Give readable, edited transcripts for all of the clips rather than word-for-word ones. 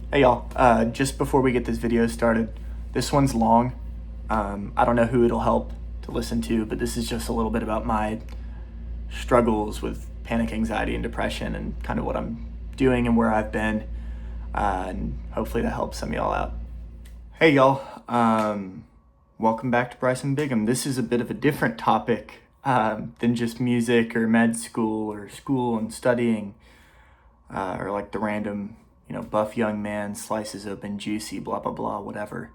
Hey y'all, just before we get this video started, this one's long. I don't know who it'll help to listen to, but this is just a little bit about my struggles with panic anxiety and depression and kind of what I'm doing and where I've been. And hopefully that helps some of y'all out. Hey y'all, welcome back to Bryce and Bigham. This is a bit of a different topic than just music or med school or school and studying or like the random buff young man slices open juicy, blah, blah, blah, whatever.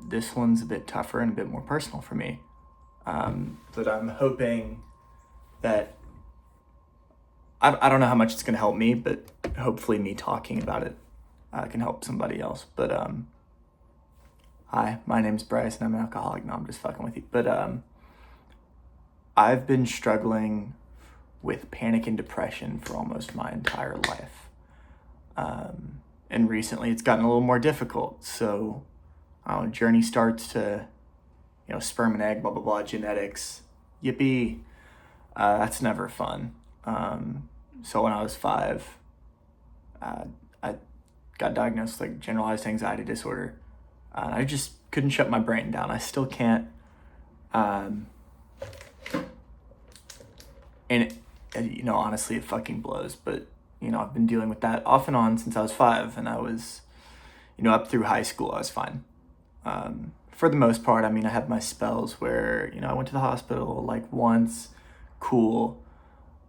This one's a bit tougher and a bit more personal for me. But I'm hoping that, I don't know how much it's going to help me, but hopefully me talking about it can help somebody else. But hi, my name's Bryce and I'm an alcoholic. No, I'm just fucking with you. But I've been struggling with panic and depression for almost my entire life. And recently it's gotten a little more difficult. So journey starts to, sperm and egg, blah, blah, blah, genetics, yippee. That's never fun. So when I was 5, I got diagnosed with like generalized anxiety disorder. I just couldn't shut my brain down. I still can't. And honestly, it fucking blows, but I've been dealing with that off and on since I was 5, and I was, up through high school, I was fine. For the most part, I had my spells where, I went to the hospital like once, cool.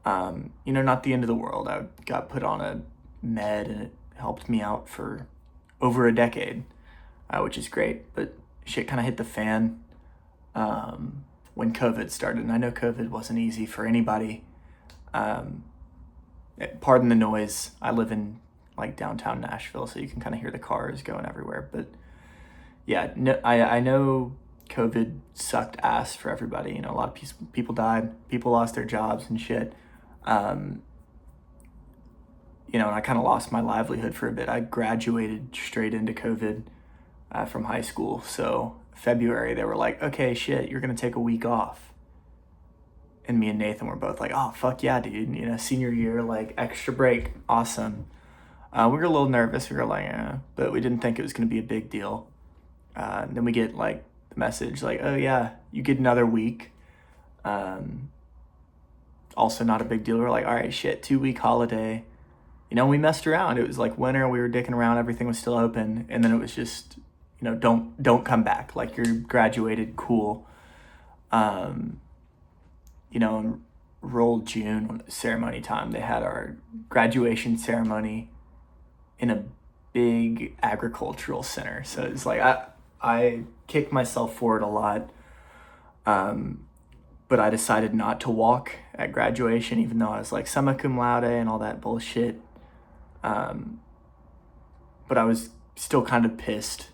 Not the end of the world. I got put on a med and it helped me out for over a decade, which is great, but shit kind of hit the fan when COVID started. And I know COVID wasn't easy for anybody. Pardon the noise. I live in like downtown Nashville, so you can kind of hear the cars going everywhere. But yeah, no, I know COVID sucked ass for everybody. A lot of people died, people lost their jobs and shit. And I kind of lost my livelihood for a bit. I graduated straight into COVID from high school. So February, they were like, okay, shit, you're going to take a week off. And me and Nathan were both like, oh, fuck yeah, dude. Senior year, like extra break. Awesome. We were a little nervous. We were like, but we didn't think it was going to be a big deal. And then we get like the message like, oh yeah, you get another week. Also not a big deal. We're like, all right, shit, 2-week holiday. We messed around. It was like winter. We were dicking around. Everything was still open. And then it was just, don't come back. Like you're graduated. Cool. In rolled June, when it was ceremony time, they had our graduation ceremony in a big agricultural center. So it's like, I kicked myself for it a lot. But I decided not to walk at graduation, even though I was like summa cum laude and all that bullshit. But I was still kind of pissed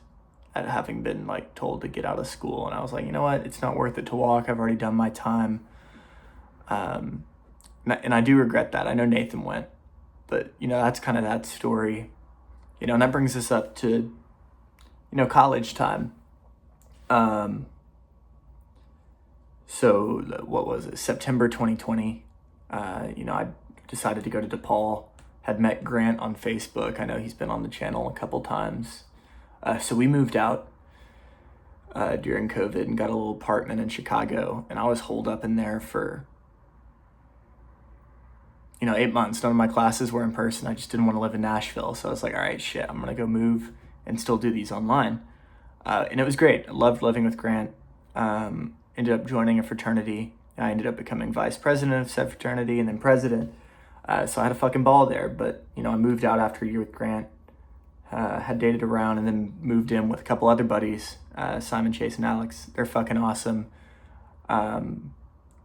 at having been like told to get out of school. And I was like, you know what? It's not worth it to walk. I've already done my time. And I do regret that. I know Nathan went, but that's kind of that story, and that brings us up to, college time. So what was it? September 2020. I decided to go to DePaul, had met Grant on Facebook. I know he's been on the channel a couple times. So we moved out during COVID and got a little apartment in Chicago, and I was holed up in there for 8 months. None of my classes were in person. I just didn't want to live in Nashville. So I was like, all right, shit, I'm going to go move and still do these online. And it was great. I loved living with Grant. Ended up joining a fraternity. I ended up becoming vice president of said fraternity and then president. So I had a fucking ball there. But, I moved out after a year with Grant. Had dated around and then moved in with a couple other buddies, Simon, Chase, and Alex. They're fucking awesome. I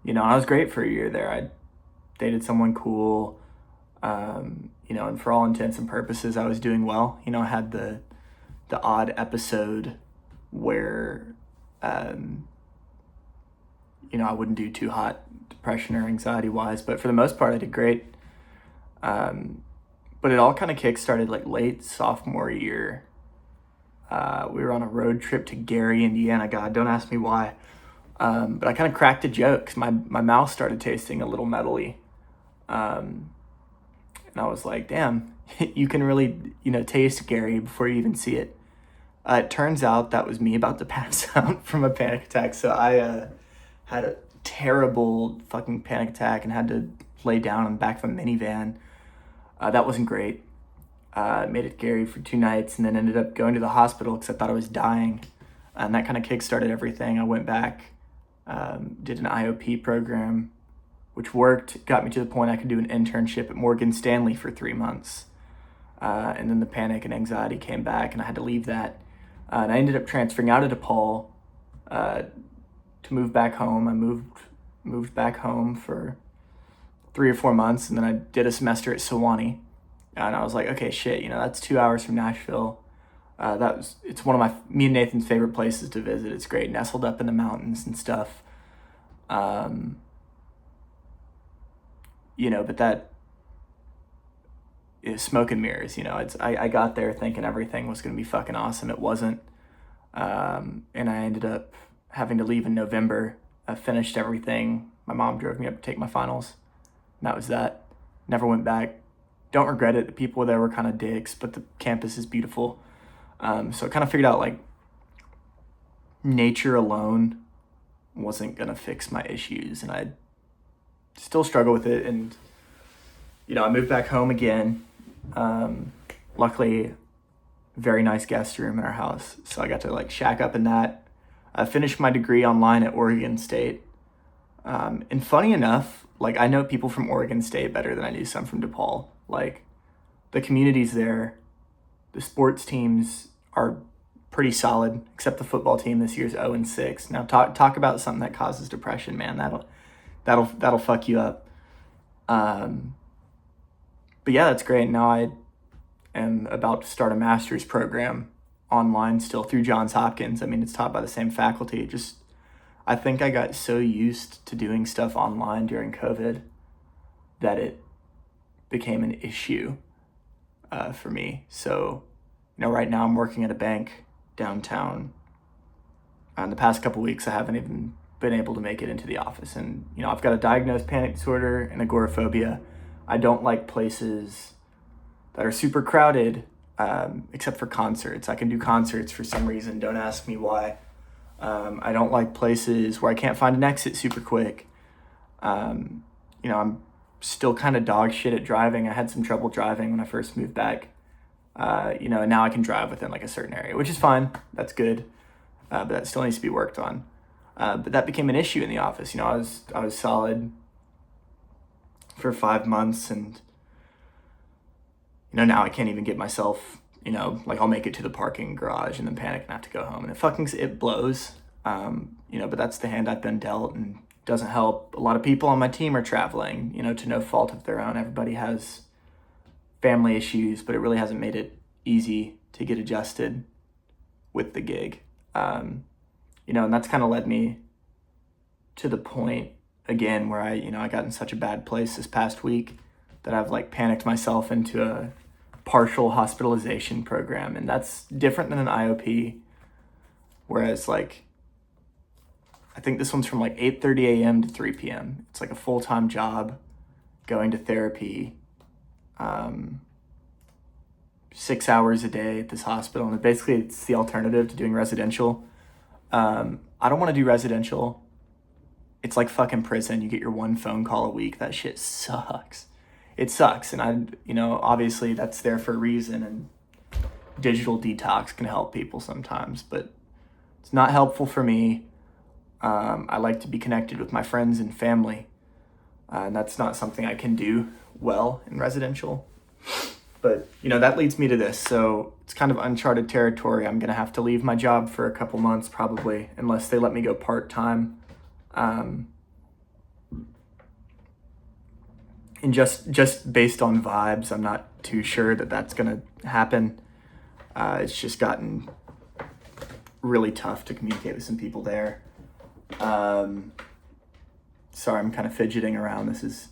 was great for a year there. I dated someone cool, and for all intents and purposes, I was doing well. I had the odd episode where, I wouldn't do too hot depression or anxiety wise, but for the most part, I did great. But it all kind of kick-started like late sophomore year. We were on a road trip to Gary, Indiana. God, don't ask me why. But I kind of cracked a joke because my mouth started tasting a little metally. And I was like, damn, you can really, taste scary before you even see it. It turns out that was me about to pass out from a panic attack. So I had a terrible fucking panic attack and had to lay down on the back of a minivan. That wasn't great. Made it scary for 2 nights and then ended up going to the hospital because I thought I was dying. And that kind of kickstarted everything. I went back, did an IOP program, which worked, got me to the point I could do an internship at Morgan Stanley for 3 months. And then the panic and anxiety came back and I had to leave that. And I ended up transferring out of DePaul to move back home. I moved back home for 3 or 4 months, and then I did a semester at Sewanee. And I was like, okay, shit, that's 2 hours from Nashville. It's one of me and Nathan's favorite places to visit. It's great, nestled up in the mountains and stuff. But that is smoke and mirrors. I got there thinking everything was going to be fucking awesome. It wasn't. And I ended up having to leave in November. I finished everything. My mom drove me up to take my finals. And that was that. Never went back. Don't regret it. The people there were kind of dicks, but the campus is beautiful. So I kind of figured out like nature alone wasn't going to fix my issues. And I still struggle with it. And, I moved back home again. Luckily, very nice guest room in our house. So I got to like shack up in that. I finished my degree online at Oregon State. And funny enough, like I know people from Oregon State better than I do some from DePaul. Like the communities there, the sports teams are pretty solid, except the football team this year's 0-6. Now talk about something that causes depression, man. That'll fuck you up. But yeah, that's great. Now I am about to start a master's program online still through Johns Hopkins. I mean, it's taught by the same faculty. I think I got so used to doing stuff online during COVID that it became an issue for me. So, right now I'm working at a bank downtown. In the past couple weeks, I haven't even been able to make it into the office. And, I've got a diagnosed panic disorder and agoraphobia. I don't like places that are super crowded, except for concerts. I can do concerts for some reason. Don't ask me why. I don't like places where I can't find an exit super quick. I'm still kind of dog shit at driving. I had some trouble driving when I first moved back. And now I can drive within like a certain area, which is fine. That's good. But that still needs to be worked on. But that became an issue in the office. I was solid for 5 months, and now I can't even get myself, like I'll make it to the parking garage and then panic and have to go home, and it blows. But that's the hand I've been dealt, and it doesn't help. A lot of people on my team are traveling, to no fault of their own. Everybody has family issues, but it really hasn't made it easy to get adjusted with the gig. And that's kind of led me to the point again where I got in such a bad place this past week that I've like panicked myself into a partial hospitalization program. And that's different than an IOP. Whereas like, I think this one's from like 8:30 a.m. to 3 p.m. It's like a full-time job, going to therapy, 6 hours a day at this hospital. And basically it's the alternative to doing residential. I don't want to do residential. It's like fucking prison. You get your one phone call a week. That shit sucks. It sucks. And obviously that's there for a reason, and digital detox can help people sometimes, but it's not helpful for me. I like to be connected with my friends and family. And that's not something I can do well in residential. But, that leads me to this. So it's kind of uncharted territory. I'm going to have to leave my job for a couple months probably, unless they let me go part-time. And just based on vibes, I'm not too sure that that's going to happen. It's just gotten really tough to communicate with some people there. Sorry, I'm kind of fidgeting around. This is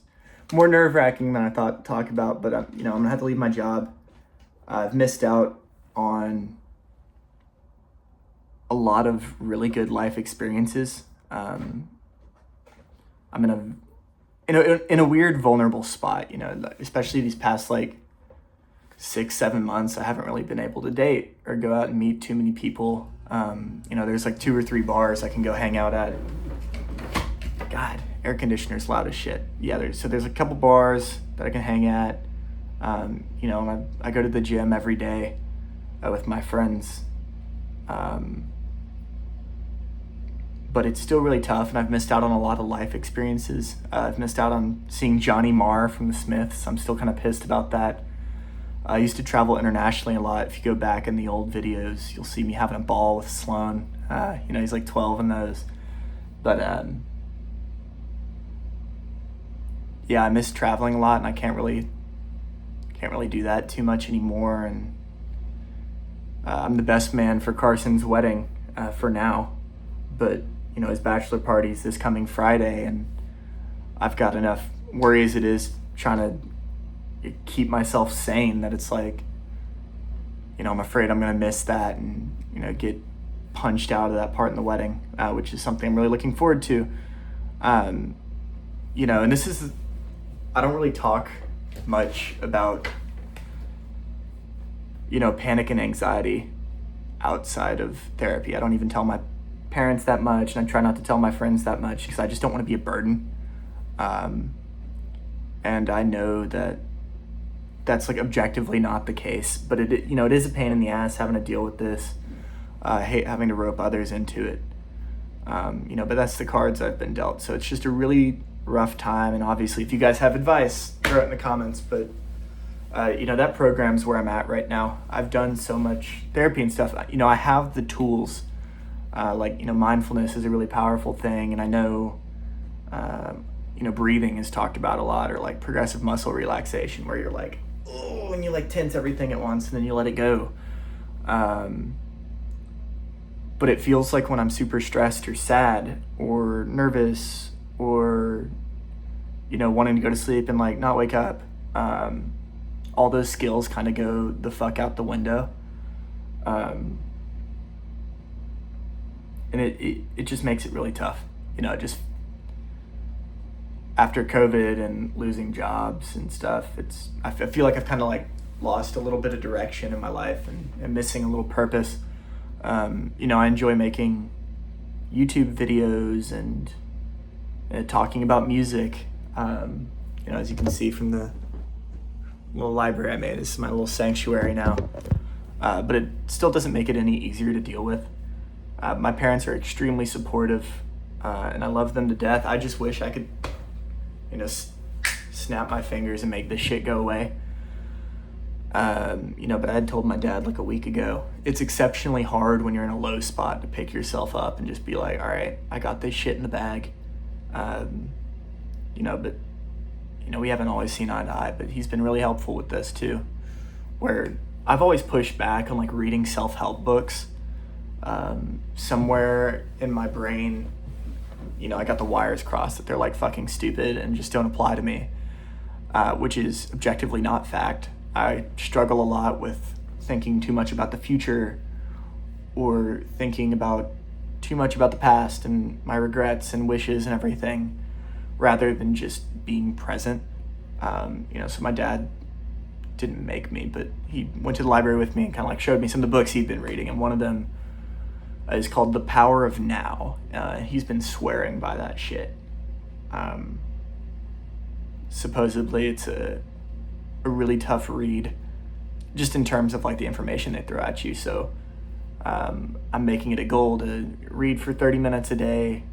more nerve-wracking than I thought to talk about, but I'm going to have to leave my job. I've missed out on a lot of really good life experiences. I'm in a weird, vulnerable spot, especially these past like 6-7 months, I haven't really been able to date or go out and meet too many people. There's like 2 or 3 bars I can go hang out at. God, air conditioner's loud as shit. Yeah, there's a couple bars that I can hang at. I go to the gym every day with my friends. But it's still really tough, and I've missed out on a lot of life experiences. I've missed out on seeing Johnny Marr from the Smiths. I'm still kind of pissed about that. I used to travel internationally a lot. If you go back in the old videos, you'll see me having a ball with Sloan. He's like 12 in those. But I miss traveling a lot, and I can't really do that too much anymore. And I'm the best man for Carson's wedding for now. But his bachelor party's this coming Friday, and I've got enough worry as it is trying to keep myself sane that it's like, I'm afraid I'm going to miss that and, get punched out of that part in the wedding, which is something I'm really looking forward to. And this is, I don't really talk much about, panic and anxiety outside of therapy. I don't even tell my parents that much, and I try not to tell my friends that much because I just don't want to be a burden. And I know that that's like objectively not the case, but it is a pain in the ass having to deal with this. I hate having to rope others into it. But that's the cards I've been dealt. So it's just a really rough time. And obviously, if you guys have advice, throw it in the comments. But that program's where I'm at right now. I've done so much therapy and stuff. I have the tools. Mindfulness is a really powerful thing, and I know, breathing is talked about a lot, or like progressive muscle relaxation, where you're like, oh, and you like tense everything at once, and then you let it go. But it feels like when I'm super stressed or sad or nervous or, wanting to go to sleep and like not wake up, all those skills kind of go the fuck out the window. And it just makes it really tough. Just after COVID and losing jobs and stuff, I feel like I've kind of like lost a little bit of direction in my life and missing a little purpose. I enjoy making YouTube videos and talking about music. As you can see from the little library I made, this is my little sanctuary now. But it still doesn't make it any easier to deal with. My parents are extremely supportive, and I love them to death. I just wish I could, snap my fingers and make this shit go away. But I had told my dad like a week ago, it's exceptionally hard when you're in a low spot to pick yourself up and just be like, all right, I got this shit in the bag. But we haven't always seen eye to eye, but he's been really helpful with this too, where I've always pushed back on like reading self-help books. Somewhere in my brain, I got the wires crossed that they're like fucking stupid and just don't apply to me, which is objectively not fact. I struggle a lot with thinking too much about the future or thinking about too much about the past and my regrets and wishes and everything, rather than just being present. So my dad didn't make me, but he went to the library with me and kind of like showed me some of the books he'd been reading, and one of them is called The Power of Now. He's been swearing by that shit. Supposedly it's a really tough read, just in terms of like the information they throw at you. So I'm making it a goal to read for 30 minutes a day,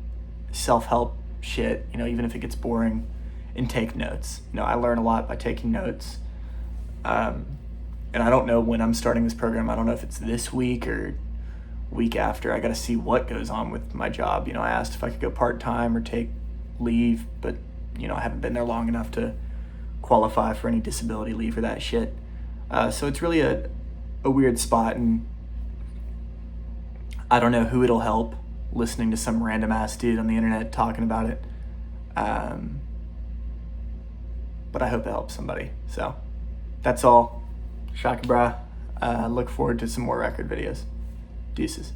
self-help shit, even if it gets boring, and take notes. I learn a lot by taking notes. And I don't know when I'm starting this program. I don't know if it's this week or week after. I got to see what goes on with my job. I asked if I could go part-time or take leave, but I haven't been there long enough to qualify for any disability leave or that shit. So it's really a weird spot, and I don't know who it'll help listening to some random ass dude on the internet talking about it. But I hope it helps somebody. So that's all. Shaka bra. Look forward to some more record videos. Deuces.